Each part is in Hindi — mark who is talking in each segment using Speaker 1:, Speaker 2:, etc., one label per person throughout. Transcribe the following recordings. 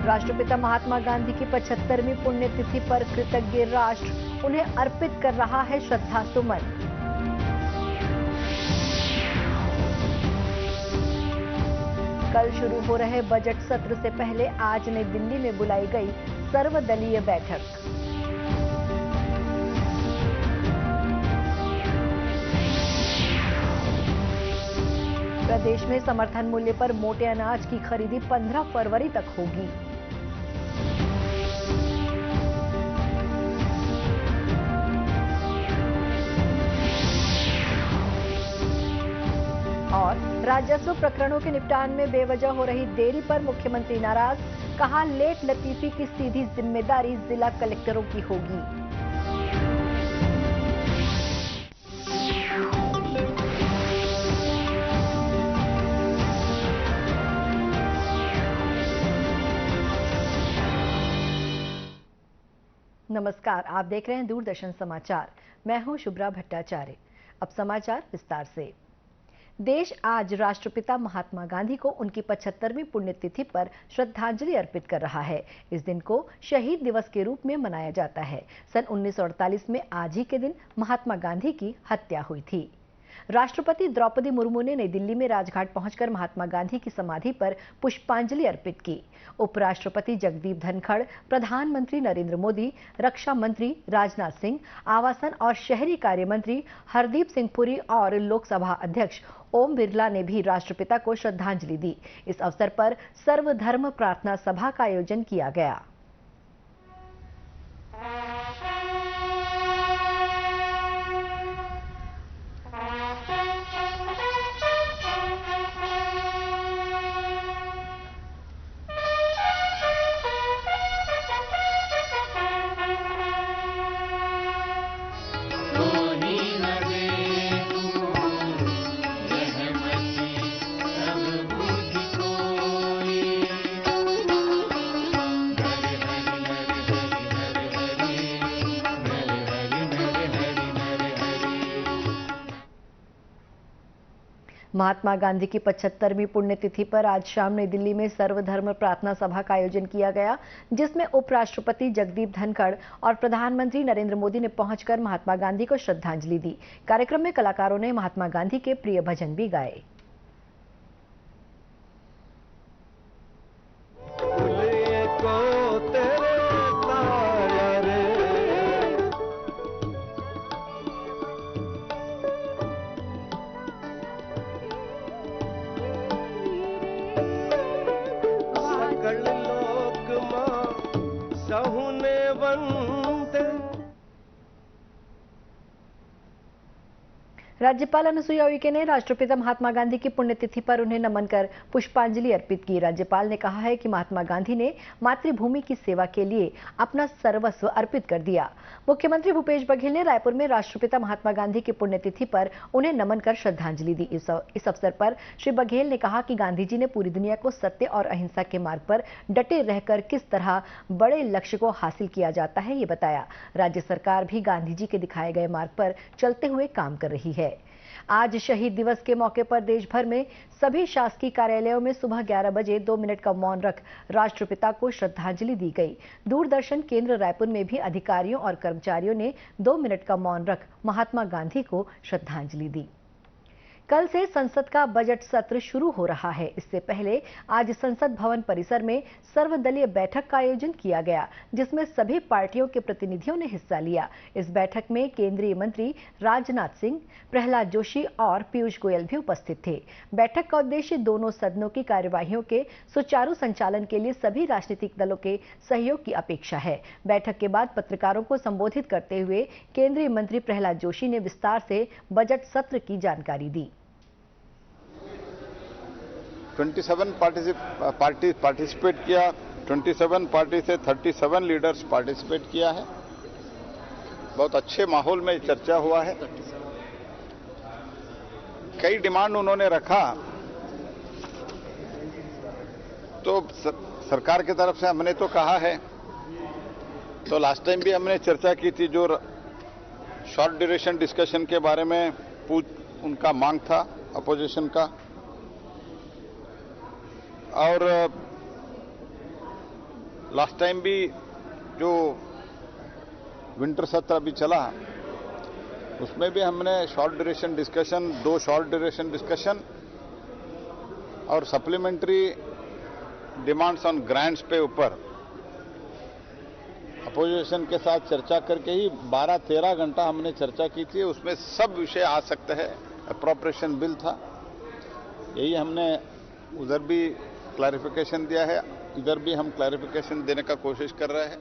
Speaker 1: राष्ट्रपिता महात्मा गांधी की 75वीं पुण्यतिथि पर कृतज्ञ राष्ट्र, उन्हें अर्पित कर रहा है श्रद्धा सुमन। कल शुरू हो रहे बजट सत्र से पहले आज नई दिल्ली में बुलाई गई सर्वदलीय बैठक। प्रदेश में समर्थन मूल्य पर मोटे अनाज की खरीदी 15 फरवरी तक होगी। और राजस्व प्रकरणों के निपटान में बेवजह हो रही देरी पर मुख्यमंत्री नाराज, कहा लेट लतीफी की सीधी जिम्मेदारी जिला कलेक्टरों की होगी। नमस्कार, आप देख रहे हैं दूरदर्शन समाचार। मैं हूं शुभ्रा भट्टाचार्य। अब समाचार विस्तार से। देश आज राष्ट्रपिता महात्मा गांधी को उनकी 75वीं पुण्यतिथि पर श्रद्धांजलि अर्पित कर रहा है। इस दिन को शहीद दिवस के रूप में मनाया जाता है। सन 1948 में आज ही के दिन महात्मा गांधी की हत्या हुई थी। राष्ट्रपति द्रौपदी मुर्मू ने नई दिल्ली में राजघाट पहुंचकर महात्मा गांधी की समाधि पर पुष्पांजलि अर्पित की। उपराष्ट्रपति जगदीप धनखड़, प्रधानमंत्री नरेंद्र मोदी, रक्षा मंत्री राजनाथ सिंह, आवासन और शहरी कार्य मंत्री हरदीप सिंह पुरी और लोकसभा अध्यक्ष ओम बिरला ने भी राष्ट्रपिता को श्रद्धांजलि दी। इस अवसर पर सर्वधर्म प्रार्थना सभा का आयोजन किया गया। महात्मा गांधी की 75वीं पुण्यतिथि पर आज शाम नई दिल्ली में सर्वधर्म प्रार्थना सभा का आयोजन किया गया, जिसमें उपराष्ट्रपति जगदीप धनखड़ और प्रधानमंत्री नरेंद्र मोदी ने पहुंचकर महात्मा गांधी को श्रद्धांजलि दी। कार्यक्रम में कलाकारों ने महात्मा गांधी के प्रिय भजन भी गाए। राज्यपाल अनुसुईया उइके ने राष्ट्रपिता महात्मा गांधी की पुण्यतिथि पर उन्हें नमन कर पुष्पांजलि अर्पित की। राज्यपाल ने कहा है कि महात्मा गांधी ने मातृभूमि की सेवा के लिए अपना सर्वस्व अर्पित कर दिया। मुख्यमंत्री भूपेश बघेल ने रायपुर में राष्ट्रपिता महात्मा गांधी की पुण्यतिथि पर उन्हें नमन कर श्रद्धांजलि दी। इस अवसर पर श्री बघेल ने कहा कि गांधी जी ने पूरी दुनिया को सत्य और अहिंसा के मार्ग पर डटे रहकर किस तरह बड़े लक्ष्य को हासिल किया जाता है, ये बताया। राज्य सरकार भी गांधी जी के दिखाए गए मार्ग पर चलते हुए काम कर रही है। आज शहीद दिवस के मौके पर देश भर में सभी शासकीय कार्यालयों में सुबह 11 बजे 2 मिनट का मौन रख राष्ट्रपिता को श्रद्धांजलि दी गई। दूरदर्शन केंद्र रायपुर में भी अधिकारियों और कर्मचारियों ने 2 मिनट का मौन रख महात्मा गांधी को श्रद्धांजलि दी। कल से संसद का बजट सत्र शुरू हो रहा है। इससे पहले आज संसद भवन परिसर में सर्वदलीय बैठक का आयोजन किया गया, जिसमें सभी पार्टियों के प्रतिनिधियों ने हिस्सा लिया। इस बैठक में केंद्रीय मंत्री राजनाथ सिंह, प्रहलाद जोशी और पीयूष गोयल भी उपस्थित थे। बैठक का उद्देश्य दोनों सदनों की कार्यवाहियों के सुचारू संचालन के लिए सभी राजनीतिक दलों के सहयोग की अपेक्षा है। बैठक के बाद पत्रकारों को संबोधित करते हुए केंद्रीय मंत्री प्रहलाद जोशी ने विस्तार से बजट सत्र की जानकारी दी।
Speaker 2: 27 पार्टी पार्टिसिपेट किया। 27 पार्टी से 37 लीडर्स पार्टिसिपेट किया है। बहुत अच्छे माहौल में चर्चा हुआ है। कई डिमांड उन्होंने रखा, तो सरकार की तरफ से हमने तो कहा है, तो लास्ट टाइम भी हमने चर्चा की थी, जो शॉर्ट ड्यूरेशन डिस्कशन के बारे में उनका मांग था अपोजिशन का, और लास्ट टाइम भी जो विंटर सत्र अभी चला उसमें भी हमने short duration discussion, 2 short duration discussion और सप्लीमेंट्री डिमांड्स ऑन ग्रांट्स पे ऊपर अपोजिशन के साथ चर्चा करके ही 12-13 घंटा हमने चर्चा की थी। उसमें सब विषय आ सकते हैं। अप्रोप्रिएशन बिल था, यही हमने उधर भी क्लैरिफिकेशन दिया है, इधर भी हम क्लैरिफिकेशन देने का कोशिश कर रहे हैं।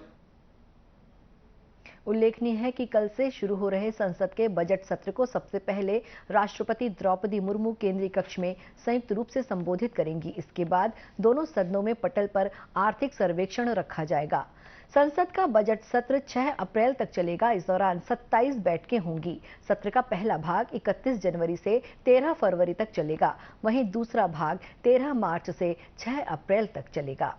Speaker 1: उल्लेखनीय है कि कल से शुरू हो रहे संसद के बजट सत्र को सबसे पहले राष्ट्रपति द्रौपदी मुर्मू केंद्रीय कक्ष में संयुक्त रूप से संबोधित करेंगी। इसके बाद दोनों सदनों में पटल पर आर्थिक सर्वेक्षण रखा जाएगा। संसद का बजट सत्र 6 अप्रैल तक चलेगा। इस दौरान 27 बैठकें होंगी। सत्र का पहला भाग 31 जनवरी से 13 फरवरी तक चलेगा, वहीं दूसरा भाग 13 मार्च से 6 अप्रैल तक चलेगा।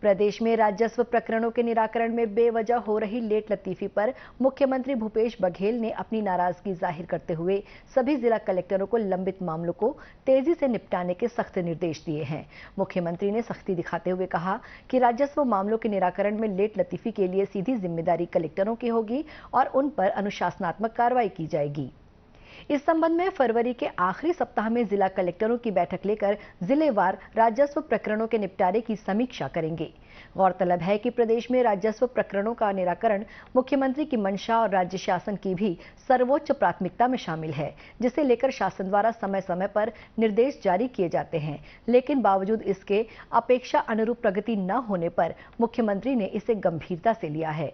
Speaker 1: प्रदेश में राजस्व प्रकरणों के निराकरण में बेवजह हो रही लेट लतीफी पर मुख्यमंत्री भूपेश बघेल ने अपनी नाराजगी जाहिर करते हुए सभी जिला कलेक्टरों को लंबित मामलों को तेजी से निपटाने के सख्त निर्देश दिए हैं। मुख्यमंत्री ने सख्ती दिखाते हुए कहा कि राजस्व मामलों के निराकरण में लेट लतीफी के लिए सीधी जिम्मेदारी कलेक्टरों की होगी और उन पर अनुशासनात्मक कार्रवाई की जाएगी। इस संबंध में फरवरी के आखिरी सप्ताह में जिला कलेक्टरों की बैठक लेकर जिलेवार राजस्व प्रकरणों के निपटारे की समीक्षा करेंगे। गौरतलब है कि प्रदेश में राजस्व प्रकरणों का निराकरण मुख्यमंत्री की मंशा और राज्य शासन की भी सर्वोच्च प्राथमिकता में शामिल है, जिसे लेकर शासन द्वारा समय समय पर निर्देश जारी किए जाते हैं। लेकिन बावजूद इसके अपेक्षा अनुरूप प्रगति न होने पर मुख्यमंत्री ने इसे गंभीरता से लिया है।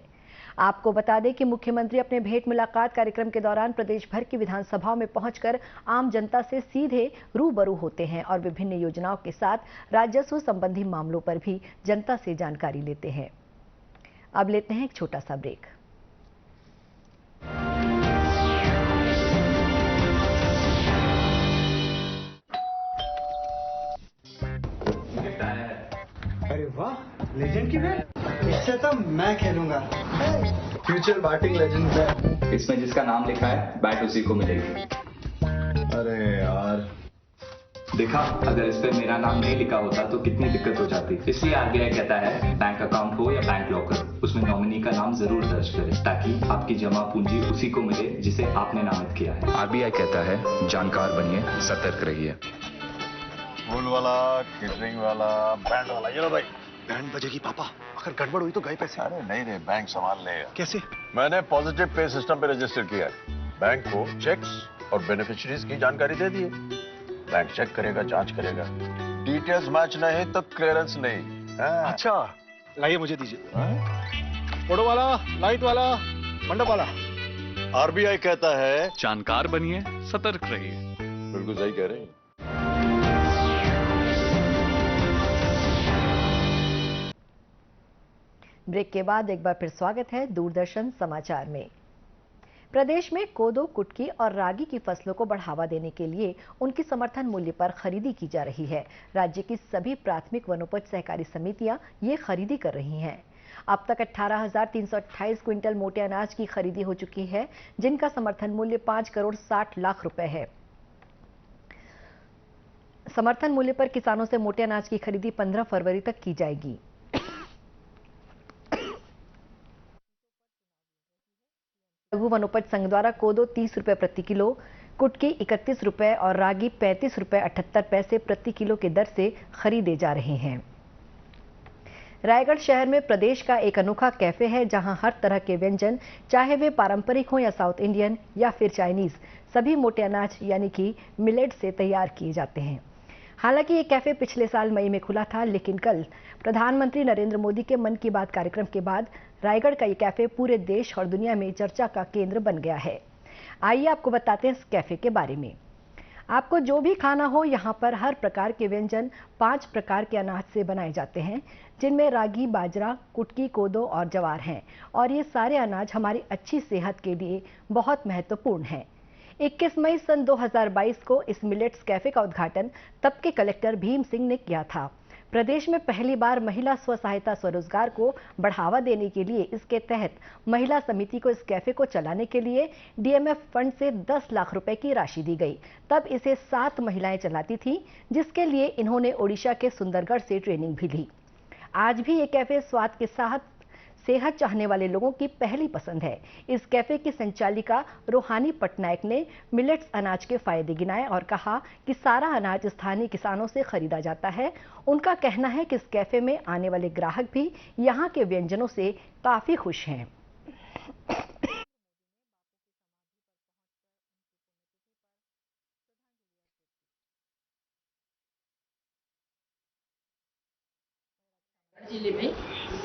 Speaker 1: आपको बता दें कि मुख्यमंत्री अपने भेंट मुलाकात कार्यक्रम के दौरान प्रदेश भर की विधानसभाओं में पहुंचकर आम जनता से सीधे रूबरू होते हैं और विभिन्न योजनाओं के साथ राजस्व संबंधी मामलों पर भी जनता से जानकारी लेते हैं। अब लेते हैं एक छोटा सा ब्रेक।
Speaker 3: अरे वाह, लेजेंड की बैट, इससे तो मैं खेलूंगा।
Speaker 4: फ्यूचर बैटिंग लेजेंड है।
Speaker 5: इसमें जिसका नाम लिखा है बैट उसी को मिलेगी।
Speaker 4: अरे यार,
Speaker 5: देखा, अगर इस पे मेरा नाम नहीं लिखा होता तो कितनी दिक्कत हो जाती। इसलिए आरबीआई कहता है बैंक अकाउंट हो या बैंक लॉकर, उसमें नॉमिनी का नाम जरूर दर्ज करें ताकि आपकी जमा पूंजी उसी को मिले जिसे आपने नामित किया है।
Speaker 6: आरबीआई कहता है जानकार बनिए, सतर्क रहिए।
Speaker 4: फूल वाला, केटरिंग वाला, बैंड वाला, ये लो भाई।
Speaker 3: बैंड बजेगी पापा, अगर गड़बड़ हुई तो गए पैसे।
Speaker 4: अरे नहीं रे, बैंक संभाल लेगा।
Speaker 3: कैसे?
Speaker 4: मैंने पॉजिटिव पे सिस्टम पे रजिस्टर किया है। बैंक को चेक्स और बेनिफिशियरीज की जानकारी दे दी है। बैंक चेक करेगा, जांच करेगा, डिटेल्स मैच नहीं तो क्लियरेंस नहीं।
Speaker 3: अच्छा, लाइए मुझे दीजिए। फोटो वाला, लाइट वाला, मंडप वाला।
Speaker 4: आरबीआई कहता है
Speaker 6: जानकार बनिए, सतर्क रहिए।
Speaker 4: बिल्कुल सही कह रहे हैं।
Speaker 1: ब्रेक के बाद एक बार फिर स्वागत है दूरदर्शन समाचार में। प्रदेश में कोदो, कुटकी और रागी की फसलों को बढ़ावा देने के लिए उनकी समर्थन मूल्य पर खरीदी की जा रही है। राज्य की सभी प्राथमिक वनोपज सहकारी समितियां ये खरीदी कर रही हैं। अब तक 18,328 क्विंटल मोटे अनाज की खरीदी हो चुकी है, जिनका समर्थन मूल्य 5 करोड़ 60 लाख रुपए है। समर्थन मूल्य पर किसानों से मोटे अनाज की खरीदी 15 फरवरी तक की जाएगी। लघु वनोपज संघ द्वारा कोदो 30 रुपए प्रति किलो, कुटकी 31 रुपए और रागी 35 रुपए 78 पैसे प्रति किलो की दर से खरीदे जा रहे हैं। रायगढ़ शहर में प्रदेश का एक अनोखा कैफे है, जहां हर तरह के व्यंजन, चाहे वे पारंपरिक हो या साउथ इंडियन या फिर चाइनीज, सभी मोटे अनाज यानी कि मिलेट से तैयार किए जाते हैं। हालांकि ये कैफे पिछले साल मई में खुला था, लेकिन कल प्रधानमंत्री नरेंद्र मोदी के मन की बात कार्यक्रम के बाद रायगढ़ का ये कैफे पूरे देश और दुनिया में चर्चा का केंद्र बन गया है। आइए आपको बताते हैं इस कैफे के बारे में। आपको जो भी खाना हो, यहाँ पर हर प्रकार के व्यंजन 5 प्रकार के अनाज से बनाए जाते हैं, जिनमें रागी, बाजरा, कुटकी, कोदो और जवार हैं। और ये सारे अनाज हमारी अच्छी सेहत के लिए बहुत महत्वपूर्ण हैं। 21 मई सन 2022 को इस मिलेट्स कैफे का उद्घाटन तब के कलेक्टर भीम सिंह ने किया था। प्रदेश में पहली बार महिला स्व सहायता स्वरोजगार को बढ़ावा देने के लिए इसके तहत महिला समिति को इस कैफे को चलाने के लिए डीएमएफ फंड से 10 लाख रुपए की राशि दी गई। तब इसे 7 महिलाएं चलाती थीं, जिसके लिए इन्होंने ओडिशा के सुंदरगढ़ से ट्रेनिंग भी ली। आज भी ये कैफे स्वाद के साथ सेहत चाहने वाले लोगों की पहली पसंद है। इस कैफे की संचालिका रोहानी पटनायक ने मिलेट्स अनाज के फायदे गिनाए और कहा कि सारा अनाज स्थानीय किसानों से खरीदा जाता है। उनका कहना है कि इस कैफे में आने वाले ग्राहक भी यहाँ के व्यंजनों से काफी खुश हैं।
Speaker 7: जिले में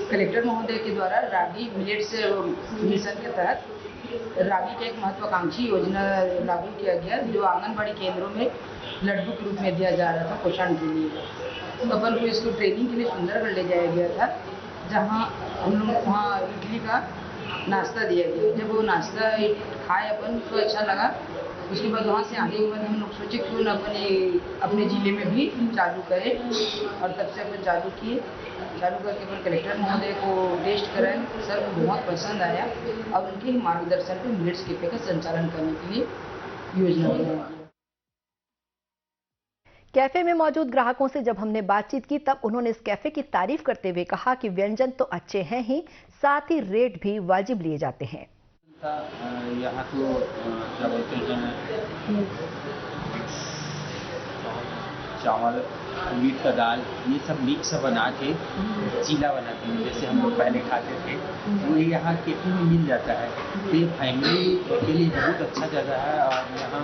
Speaker 7: कलेक्टर महोदय के द्वारा रागी मिलेट्स मिशन के तहत रागी का एक महत्वाकांक्षी योजना लागू किया गया, जो आंगनबाड़ी केंद्रों में लड्डू के रूप में दिया जा रहा था पोषण के लिए। तो अपन को इसको ट्रेनिंग के लिए सुंदरगढ़ ले जाया गया था, जहां हम लोग वहाँ इडली का नाश्ता दिया गया। जब वो नाश्ता खाए अपन तो अच्छा लगा। उसके बाद वहाँ से आने के बाद हम लोग सोचे क्यों ना अपने ज़िले में भी चालू करें, और तब से अपन चालू किए। चालू करके अपन कलेक्टर महोदय को टेस्ट कराए, सर को बहुत पसंद आया और उनके ही मार्गदर्शन पर मिलेट्स कैफे का संचालन करने के लिए योजना बनाई।
Speaker 1: कैफे में मौजूद ग्राहकों से जब हमने बातचीत की तब उन्होंने इस कैफे की तारीफ करते हुए कहा कि व्यंजन तो अच्छे हैं ही, साथ ही रेट भी वाजिब लिए जाते हैं।
Speaker 8: यहाँ तो क्या बोलते हैं, चावल, मीट का दाल, ये सब मिक्स बना के चीला बनाते हैं, जैसे हम लोग पहले खाते थे। वो यहाँ कैफे में मिल जाता है। तो ये फैमिली के लिए बहुत अच्छा जगह है, और यहाँ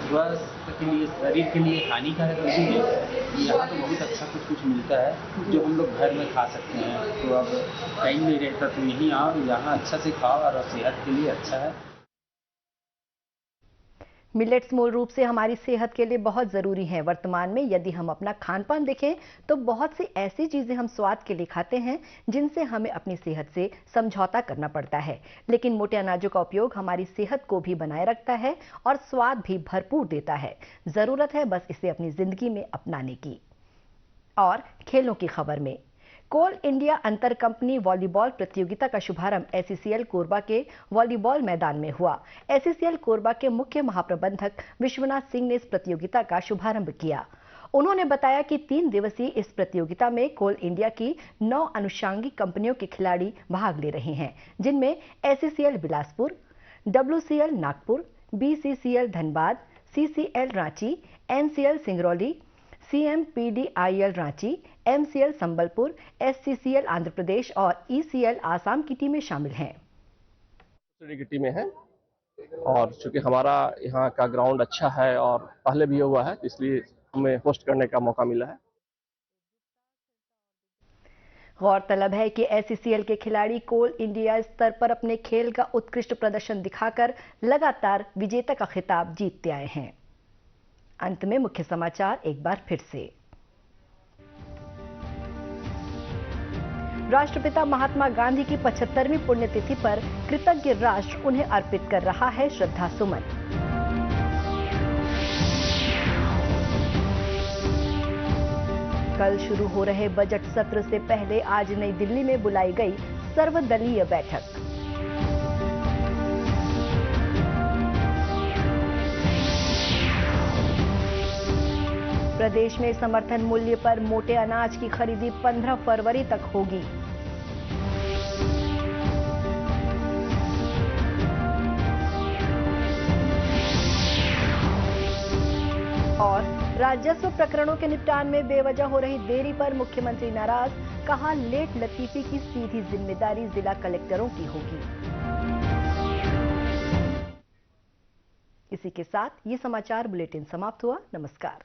Speaker 8: स्वास्थ्य के लिए, शरीर के लिए हानिकारक नहीं है। यहाँ तो बहुत अच्छा कुछ मिलता है जो हम लोग घर में खा सकते हैं। तो अब टाइम नहीं रहता तो यहीं आओ, यहाँ अच्छा से खाओ और सेहत के लिए अच्छा है।
Speaker 1: मिलेट्स मूल रूप से हमारी सेहत के लिए बहुत ज़रूरी हैं। वर्तमान में यदि हम अपना खान-पान देखें तो बहुत सी ऐसी चीज़ें हम स्वाद के लिए खाते हैं जिनसे हमें अपनी सेहत से समझौता करना पड़ता है। लेकिन मोटे अनाजों का उपयोग हमारी सेहत को भी बनाए रखता है और स्वाद भी भरपूर देता है। ज़रूरत है बस इसे अपनी ज़िंदगी में अपनाने की। और खेलों की खबर में कोल इंडिया अंतर कंपनी वॉलीबॉल प्रतियोगिता का शुभारंभ एससीसीएल कोरबा के वॉलीबॉल मैदान में हुआ। एससीसीएल कोरबा के मुख्य महाप्रबंधक विश्वनाथ सिंह ने इस प्रतियोगिता का शुभारंभ किया। उन्होंने बताया कि 3 दिवसीय इस प्रतियोगिता में कोल इंडिया की 9 अनुषंगिक कंपनियों के खिलाड़ी भाग ले रहे हैं, जिनमें SCCL Bilaspur, WCL Nagpur, BCCL Dhanbad, CCL Ranchi, NCL Singrauli, CMPDIL Ranchi, MCL Sambalpur, SCCL Andhra Pradesh और ECL आसाम की टीमें शामिल हैं।
Speaker 9: की टीमें हैं, और चूंकि हमारा यहाँ का ग्राउंड अच्छा है और पहले भी हुआ है, इसलिए हमें होस्ट करने का मौका मिला है।
Speaker 1: गौरतलब है कि SCCL के खिलाड़ी कोल इंडिया स्तर पर अपने खेल का उत्कृष्ट प्रदर्शन दिखाकर लगातार विजेता का खिताब जीतते आए हैं। अंत में मुख्य समाचार एक बार फिर से। राष्ट्रपिता महात्मा गांधी की 75वीं पुण्यतिथि पर कृतज्ञ राष्ट्र उन्हें अर्पित कर रहा है श्रद्धा सुमन। कल शुरू हो रहे बजट सत्र से पहले आज नई दिल्ली में बुलाई गई सर्वदलीय बैठक। प्रदेश में समर्थन मूल्य पर मोटे अनाज की खरीदी 15 फरवरी तक होगी। और राजस्व प्रकरणों के निपटान में बेवजह हो रही देरी पर मुख्यमंत्री नाराज, कहा लेट लतीफी की सीधी जिम्मेदारी जिला कलेक्टरों की होगी। इसी के साथ ये समाचार बुलेटिन समाप्त हुआ। नमस्कार।